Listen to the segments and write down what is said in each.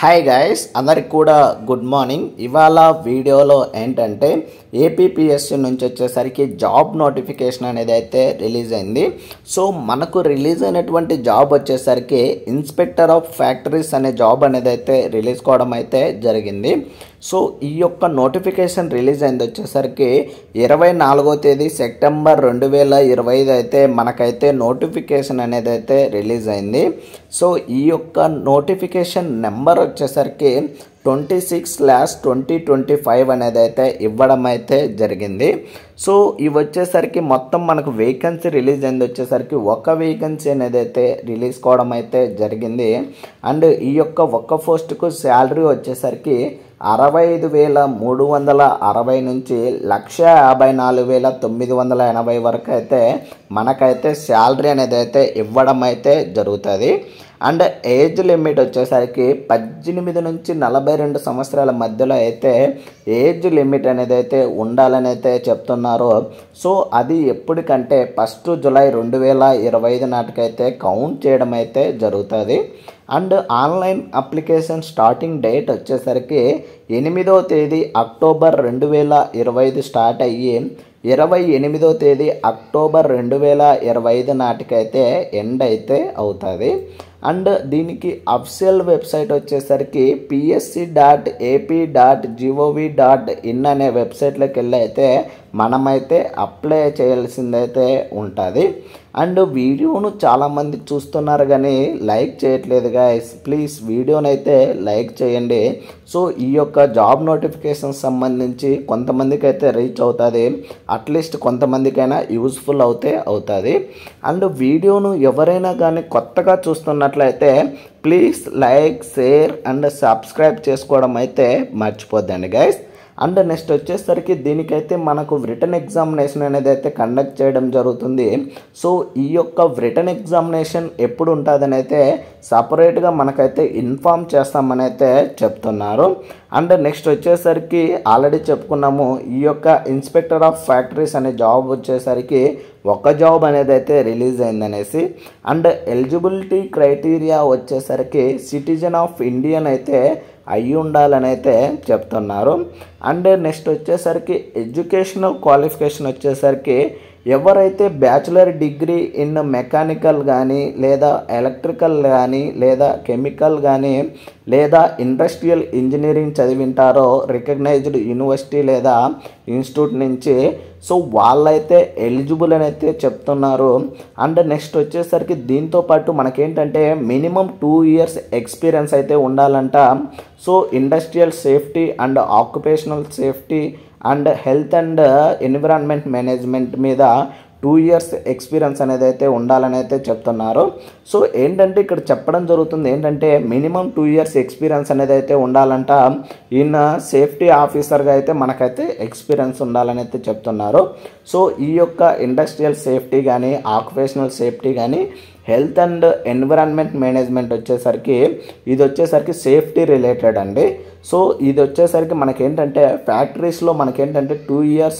Hi guys, అందరికి కూడా good morning. ఇవాళ వీడియోలో ఏంటంటే ఏపీపీఎస్సీ నుంచి వచ్చేసరికి జాబ్ నోటిఫికేషన్ అనేది అయితే రిలీజ్ అయింది. సో మనకు రిలీజ్ అయినటువంటి జాబ్ వచ్చేసరికి ఇన్స్పెక్టర్ ఆఫ్ ఫ్యాక్టరీస్ అనే జాబ్ అనేది అయితే రిలీజ్ కావడం అయితే జరిగింది. సో ఈ యొక్క నోటిఫికేషన్ రిలీజ్ అయింది వచ్చేసరికి 24వ తేదీ సెప్టెంబర్ 2025 అయితే మనకైతే నోటిఫికేషన్ అనేది అయితే రిలీజ్ అయింది. సో ఈ యొక్క నోటిఫికేషన్ నెంబర్ వచ్చేసరికి 26/2025 అనేది అయితే ఇవ్వడం అయితే జరిగింది. సో ఇవి వచ్చేసరికి మొత్తం మనకు వేకెన్సీ రిలీజ్ అయింది వచ్చేసరికి ఒక వేకెన్సీ అనేది అయితే రిలీజ్ కావడం అయితే జరిగింది. అండ్ ఈ యొక్క ఒక్క పోస్టుకు శాలరీ వచ్చేసరికి 65,360 నుంచి 1,54,980 వరకు అయితే మనకైతే శాలరీ అనేది అయితే ఇవ్వడం అయితే జరుగుతుంది. అండ్ ఏజ్ లిమిట్ వచ్చేసరికి 18 నుంచి 42 సంవత్సరాల మధ్యలో అయితే ఏజ్ లిమిట్ అనేది అయితే ఉండాలని అయితే చెప్తున్నారు. సో అది ఎప్పటికంటే 1 జూలై 2025 నాటికైతే కౌంట్ చేయడం అయితే జరుగుతుంది. And online application starting date వచ్చేసరికి 8వ తేదీ అక్టోబర్ 2025 స్టార్ట్ అయ్యి 28వ తేదీ అక్టోబర్ 2025 నాటికైతే ఎండ్ అయితే అవుతుంది. అండ్ దీనికి అఫిషియల్ వెబ్సైట్ వచ్చేసరికి psc.ap.gov.in అనే వెబ్సైట్లోకి వెళ్ళి అయితే మనమైతే అప్లై చేయాల్సిందైతే ఉంటుంది. అండ్ వీడియోను చాలామంది చూస్తున్నారు కానీ లైక్ చేయట్లేదు గైస్, ప్లీజ్ వీడియోని అయితే లైక్ చేయండి. సో ఈ యొక్క జాబ్ నోటిఫికేషన్ సంబంధించి కొంతమందికి అయితే రీచ్ అవుతుంది, అట్లీస్ట్ కొంతమందికైనా యూస్ఫుల్ అవుతుంది. అండ్ వీడియోను ఎవరైనా కానీ కొత్తగా చూస్తున్నట్లయితే please like, share and subscribe చేసుకోవడం అయితే మర్చిపోద్దండి గైస్. అండ్ నెక్స్ట్ వచ్చేసరికి దీనికైతే మనకు రిటర్న్ ఎగ్జామినేషన్ అనేది అయితే కండక్ట్ చేయడం జరుగుతుంది. సో ఈ యొక్క రిటర్న్ ఎగ్జామినేషన్ ఎప్పుడు ఉంటుందని అయితే సపరేట్గా మనకైతే ఇన్ఫామ్ చేస్తామని అయితే చెప్తున్నారు. అండ్ నెక్స్ట్ వచ్చేసరికి ఆల్రెడీ చెప్పుకున్నాము ఈ యొక్క ఇన్స్పెక్టర్ ఆఫ్ ఫ్యాక్టరీస్ అనే జాబ్ వచ్చేసరికి ఒక జాబ్ అనేది అయితే రిలీజ్ అయిందనేసి. అండ్ ఎలిజిబిలిటీ క్రైటీరియా వచ్చేసరికి సిటిజన్ ఆఫ్ ఇండియన్ అయితే అయ్యి ఉండాలని అయితే చెప్తున్నారు. అండ్ నెక్స్ట్ వచ్చేసరికి ఎడ్యుకేషనల్ క్వాలిఫికేషన్ వచ్చేసరికి ఎవరైతే బ్యాచిలర్ డిగ్రీ ఇన్ మెకానికల్ కానీ లేదా ఎలక్ట్రికల్ కానీ లేదా కెమికల్ కానీ లేదా ఇండస్ట్రియల్ ఇంజనీరింగ్ చదివింటారో రికగ్నైజ్డ్ యూనివర్సిటీ లేదా ఇన్స్టిట్యూట్ నుంచి, సో వాళ్ళైతే ఎలిజిబుల్ అని అయితే చెప్తున్నారు. అండ్ నెక్స్ట్ వచ్చేసరికి దీంతోపాటు మనకేంటంటే మినిమం 2 years ఎక్స్పీరియన్స్ అయితే ఉండాలంట. So industrial safety and occupational safety and health and environment management మీద 2 years ఎక్స్పీరియన్స్ అనేది అయితే ఉండాలని అయితే చెప్తున్నారు. సో ఏంటంటే ఇక్కడ చెప్పడం జరుగుతుంది ఏంటంటే మినిమం 2 years ఎక్స్పీరియన్స్ అనేది అయితే ఉండాలంట. ఈయన సేఫ్టీ ఆఫీసర్గా అయితే మనకైతే ఎక్స్పీరియన్స్ ఉండాలని అయితే చెప్తున్నారు. సో ఈ యొక్క ఇండస్ట్రియల్ సేఫ్టీ కానీ ఆక్యుపేషనల్ సేఫ్టీ కానీ హెల్త్ అండ్ ఎన్విరాన్మెంట్ మేనేజ్మెంట్ వచ్చేసరికి ఇది వచ్చేసరికి సేఫ్టీ రిలేటెడ్ అండి. సో ఇది వచ్చేసరికి మనకేంటంటే ఫ్యాక్టరీస్లో మనకేంటంటే 2 years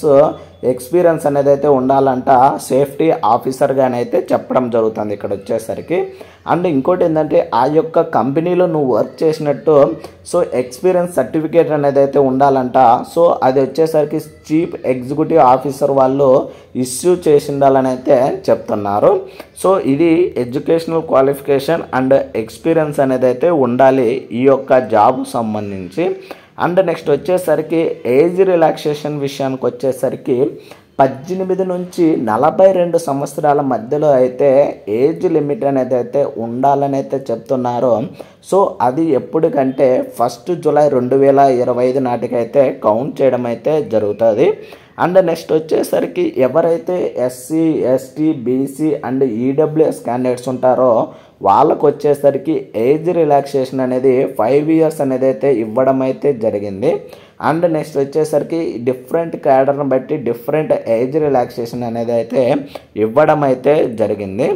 ఎక్స్పీరియన్స్ అనేది అయితే ఉండాలంట సేఫ్టీ ఆఫీసర్గానైతే చెప్పడం జరుగుతుంది ఇక్కడ వచ్చేసరికి. అండ్ ఇంకోటి ఏంటంటే ఆ యొక్క కంపెనీలో నువ్వు వర్క్ చేసినట్టు సో ఎక్స్పీరియన్స్ సర్టిఫికేట్ అనేది అయితే ఉండాలంట. సో అది వచ్చేసరికి చీఫ్ ఎగ్జిక్యూటివ్ ఆఫీసర్ వాళ్ళు ఇష్యూ చేసి ఉండాలని అయితే చెప్తున్నారు. సో ఇది ఎడ్యుకేషనల్ క్వాలిఫికేషన్ అండ్ ఎక్స్పీరియన్స్ అనేది అయితే ఉండాలి ఈ యొక్క జాబ్ సంబంధించి. అండ్ నెక్స్ట్ వచ్చేసరికి ఏజ్ రిలాక్సేషన్ విషయానికి వచ్చేసరికి 18 నుంచి 42 సంవత్సరాల మధ్యలో అయితే ఏజ్ లిమిట్ అనేది అయితే ఉండాలని అయితే చెప్తున్నారు. సో అది ఎప్పటికంటే 1 జూలై 2025 నాటికైతే కౌంట్ చేయడం అయితే జరుగుతుంది. అండ్ నెక్స్ట్ వచ్చేసరికి ఎవరైతే SC, ST, BC and EWS candidates ఉంటారో వాళ్ళకు వచ్చేసరికి ఏజ్ రిలాక్సేషన్ అనేది 5 years అనేది అయితే ఇవ్వడం అయితే జరిగింది. అండ్ నెక్స్ట్ వచ్చేసరికి డిఫరెంట్ క్యాడర్ని బట్టి డిఫరెంట్ ఏజ్ రిలాక్సేషన్ అనేది అయితే ఇవ్వడం అయితే జరిగింది.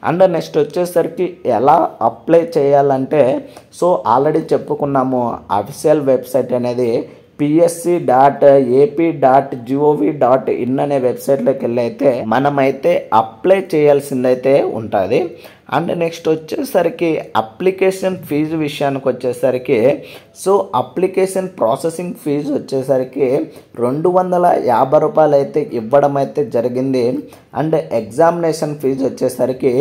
అండ్ నెక్స్ట్ వచ్చేసరికి ఎలా అప్లై చేయాలంటే సో ఆల్రెడీ చెప్పుకున్నాము అఫిషియల్ వెబ్సైట్ అనేది psc.ap.gov.in అనే వెబ్సైట్లోకి వెళ్ళి అయితే మనమైతే అప్లై చేయాల్సిందైతే ఉంటుంది. అండ్ నెక్స్ట్ వచ్చేసరికి అప్లికేషన్ ఫీజు విషయానికి వచ్చేసరికి సో అప్లికేషన్ ప్రాసెసింగ్ ఫీజు వచ్చేసరికి 250 రూపాయలు అయితే ఇవ్వడం అయితే జరిగింది. అండ్ ఎగ్జామినేషన్ ఫీజు వచ్చేసరికి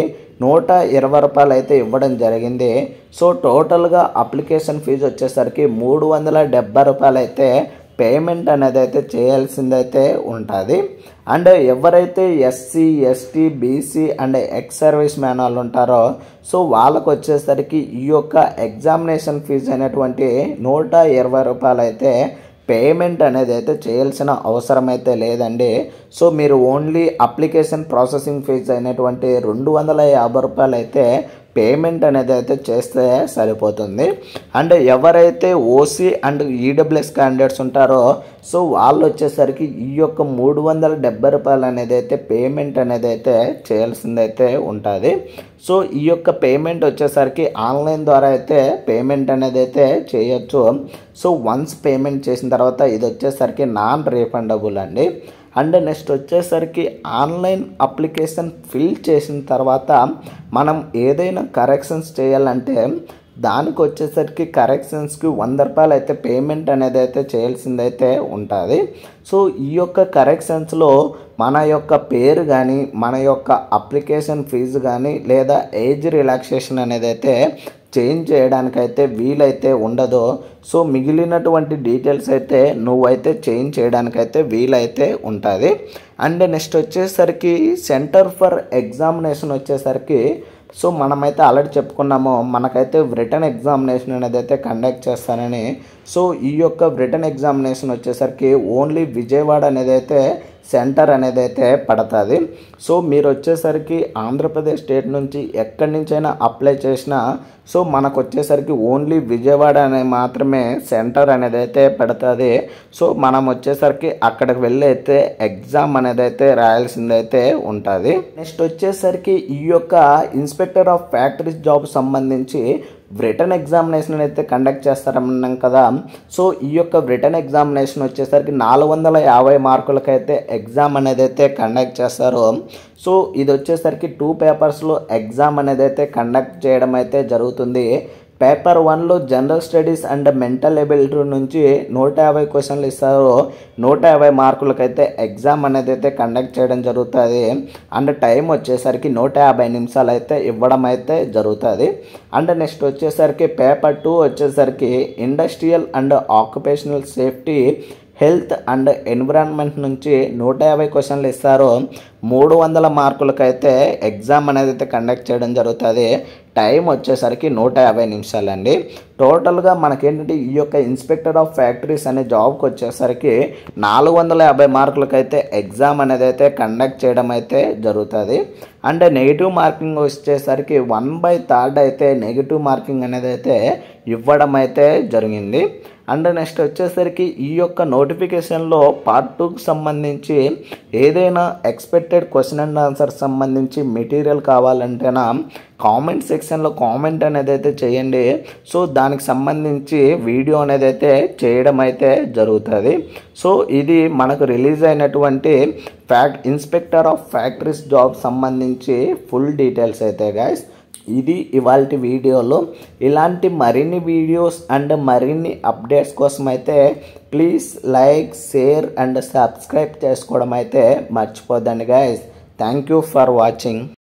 120 రూపాయలు అయితే ఇవ్వడం జరిగింది. సో టోటల్గా అప్లికేషన్ ఫీజు వచ్చేసరికి 370 రూపాయలు అయితే పేమెంట్ అనేది అయితే చేయాల్సిందైతే ఉంటుంది. అండ్ ఎవరైతే SC ST BC and ex service man వాళ్ళు ఉంటారో సో వాళ్ళకు వచ్చేసరికి ఈ యొక్క ఎగ్జామినేషన్ ఫీజు అనేటువంటి 120 రూపాయలు అయితే పేమెంట్ అనేది అయితే చేయాల్సిన అవసరం అయితే లేదండి. సో మీరు ఓన్లీ అప్లికేషన్ ప్రాసెసింగ్ ఫీజు అయినటువంటి 250 రూపాయలు అయితే పేమెంట్ అనేది అయితే చేస్తే సరిపోతుంది. అండ్ ఎవరైతే ఓసీ అండ్ ఈడబ్ల్యూఎస్ క్యాండిడేట్స్ ఉంటారో సో వాళ్ళు వచ్చేసరికి ఈ యొక్క 370 రూపాయలు అనేది అయితే పేమెంట్ అనేది అయితే చేయాల్సిందైతే ఉంటుంది. సో ఈ యొక్క పేమెంట్ వచ్చేసరికి ఆన్లైన్ ద్వారా అయితే పేమెంట్ అనేది అయితే చేయొచ్చు. సో వన్స్ పేమెంట్ చేసిన తర్వాత ఇది వచ్చేసరికి నాన్ రీఫండబుల్ అండి. అండ్ నెక్స్ట్ వచ్చేసరికి ఆన్లైన్ అప్లికేషన్ ఫిల్ చేసిన తర్వాత మనం ఏదైనా కరెక్షన్స్ చేయాలంటే దానికి వచ్చేసరికి కరెక్షన్స్కి 100 రూపాయలు అయితే పేమెంట్ అనేది అయితే చేయాల్సిందైతే ఉంటుంది. సో ఈ యొక్క కరెక్షన్స్లో మన యొక్క పేరు కానీ మన యొక్క అప్లికేషన్ ఫీజు కానీ లేదా ఏజ్ రిలాక్సేషన్ అనేది అయితే చేంజ్ చేయడానికైతే వీలైతే ఉండదు. సో మిగిలినటువంటి డీటెయిల్స్ అయితే నువ్వైతే చేంజ్ చేయడానికైతే వీలైతే ఉంటుంది. అండ్ నెక్స్ట్ వచ్చేసరికి సెంటర్ ఫర్ ఎగ్జామినేషన్ వచ్చేసరికి సో మనమైతే ఆల్రెడీ చెప్పుకున్నాము మనకైతే రిటర్న్ ఎగ్జామినేషన్ అనేది అయితే కండక్ట్ చేస్తానని. సో ఈ యొక్క రిటర్న్ ఎగ్జామినేషన్ వచ్చేసరికి ఓన్లీ విజయవాడ అనేది అయితే సెంటర్ అనేది అయితే పడుతుంది. సో మీరు వచ్చేసరికి ఆంధ్రప్రదేశ్ స్టేట్ నుంచి ఎక్కడి నుంచైనా అప్లై చేసినా సో మనకు వచ్చేసరికి ఓన్లీ విజయవాడ అనే మాత్రమే సెంటర్ అనేది అయితే పడుతుంది. సో మనం వచ్చేసరికి అక్కడికి వెళ్ళి అయితే ఎగ్జామ్ అనేది అయితే రాయాల్సిందైతే ఉంటుంది. నెక్స్ట్ వచ్చేసరికి ఈ యొక్క ఇన్స్పెక్టర్ ఆఫ్ ఫ్యాక్టరీస్ జాబ్ సంబంధించి రిటర్న్ ఎగ్జామినేషన్ అయితే కండక్ట్ చేస్తారన్నాం కదా. సో ఈ యొక్క రిటర్న్ ఎగ్జామినేషన్ వచ్చేసరికి 450 మార్కులకైతే ఎగ్జామ్ అనేది అయితే కండక్ట్ చేస్తారు. సో ఇది వచ్చేసరికి 2 పేపర్స్లో ఎగ్జామ్ అనేది అయితే కండక్ట్ చేయడం అయితే జరుగుతుంది. పేపర్ 1లో general studies and mental ability నుంచి 150 క్వశ్చన్లు ఇస్తారు. 150 మార్కులకైతే ఎగ్జామ్ అనేది అయితే కండక్ట్ చేయడం జరుగుతుంది. అండ్ టైం వచ్చేసరికి 150 నిమిషాలు అయితే ఇవ్వడం అయితే జరుగుతుంది. అండ్ నెక్స్ట్ వచ్చేసరికి పేపర్ 2 వచ్చేసరికి industrial and occupational safety health and environment నుంచి 150 క్వశ్చన్లు ఇస్తారు. 300 మార్కులకైతే ఎగ్జామ్ అనేది అయితే కండక్ట్ చేయడం జరుగుతుంది. టైం వచ్చేసరికి 150 నిమిషాలండి. టోటల్గా మనకేంటంటే ఈ యొక్క ఇన్స్పెక్టర్ ఆఫ్ ఫ్యాక్టరీస్ అనే జాబ్కి వచ్చేసరికి 450 మార్కులకైతే ఎగ్జామ్ అనేది అయితే కండక్ట్ చేయడం అయితే జరుగుతుంది. అండ్ నెగిటివ్ మార్కింగ్ వచ్చేసరికి 1/3 అయితే నెగిటివ్ మార్కింగ్ అనేది అయితే ఇవ్వడం అయితే జరిగింది. అండ్ నెక్స్ట్ వచ్చేసరికి ఈ యొక్క నోటిఫికేషన్లో పార్ట్ 2కి సంబంధించి ఏదైనా ఎక్స్పెక్టెడ్ క్వశ్చన్ అండ్ ఆన్సర్ సంబంధించి మెటీరియల్ కావాలంటేనా కామెంట్ సెక్షన్లో కామెంట్ అనేది అయితే చేయండి. సో దానికి సంబంధించి వీడియో అనేది అయితే చేయడం అయితే జరుగుతుంది. సో ఇది మనకు రిలీజ్ అయినటువంటి ఇన్స్పెక్టర్ ఆఫ్ ఫ్యాక్టరీస్ జాబ్ సంబంధించి ఫుల్ డీటెయిల్స్ అయితే గైస్. ఇది ఇవాల్టి వీడియోలో. ఇలాంటి మరిన్ని వీడియోస్ అండ్ మరిన్ని అప్డేట్స్ కోసం అయితే please like share and subscribe చేసుకోవడం అయితే మర్చిపోద్దండి guys. Thank you for watching.